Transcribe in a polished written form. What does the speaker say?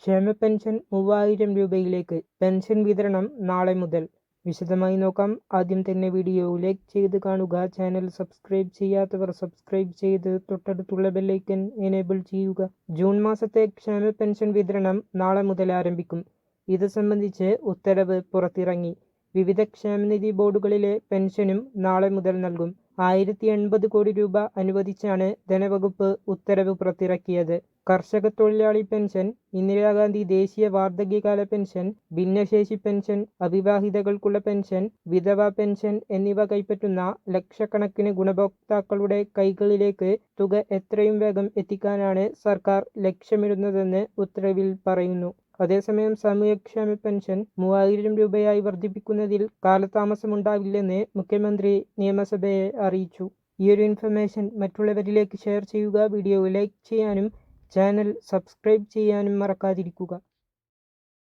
ക്ഷേമ pension 3000 രൂപയിലേക്ക്. Pension വിതരണം നാളെ മുതൽ. വിശദമായി നോക്കാം. ആദ്യം തന്നെ വീഡിയോ ലൈക്ക് ചെയ്ത് കാണുക. ചാനൽ സബ്സ്ക്രൈബ് ചെയ്യാത്തവർ സബ്സ്ക്രൈബ് ചെയ്ത് തൊട്ടടുത്തുള്ള ബെല്ലൈക്കൻ എനേബിൾ ചെയ്യുക. ജൂൺ മാസത്തെ ക്ഷേമ പെൻഷൻ വിതരണം നാളെ മുതൽ ആരംഭിക്കും. ഇത് സംബന്ധിച്ച് ഉത്തരവ് പുറത്തിറങ്ങി. വിവിധ ക്ഷേമനിധി ബോർഡുകളിലെ പെൻഷനും നാളെ മുതൽ നൽകും. 1080 കോടി രൂപ അനുവദിച്ചാണ് ധനവകുപ്പ് ഉത്തരവ് പുറത്തിറക്കിയത്. കർഷക തൊഴിലാളി പെൻഷൻ, ഇന്ദിരാഗാന്ധി ദേശീയ വാർദ്ധക്യകാല പെൻഷൻ, ഭിന്നശേഷി പെൻഷൻ, അവിവാഹിതകൾക്കുള്ള പെൻഷൻ, വിധവ പെൻഷൻ എന്നിവ കൈപ്പറ്റുന്ന ലക്ഷക്കണക്കിന് ഗുണഭോക്താക്കളുടെ കൈകളിലേക്ക് തുക എത്രയും വേഗം എത്തിക്കാനാണ് സർക്കാർ ലക്ഷ്യമിടുന്നതെന്ന് ഉത്തരവിൽ പറയുന്നു. അതേസമയം സാമൂഹ്യക്ഷേമ പെൻഷൻ 3000 രൂപയായി വർദ്ധിപ്പിക്കുന്നതിൽ കാലതാമസമുണ്ടാവില്ലെന്ന് മുഖ്യമന്ത്രി നിയമസഭയെ അറിയിച്ചു. ഈയൊരു ഇൻഫർമേഷൻ മറ്റുള്ളവരിലേക്ക് ഷെയർ ചെയ്യുക. വീഡിയോ ലൈക്ക് ചെയ്യാനും ചാനൽ സബ്സ്ക്രൈബ് ചെയ്യാനും മറക്കാതിരിക്കുക.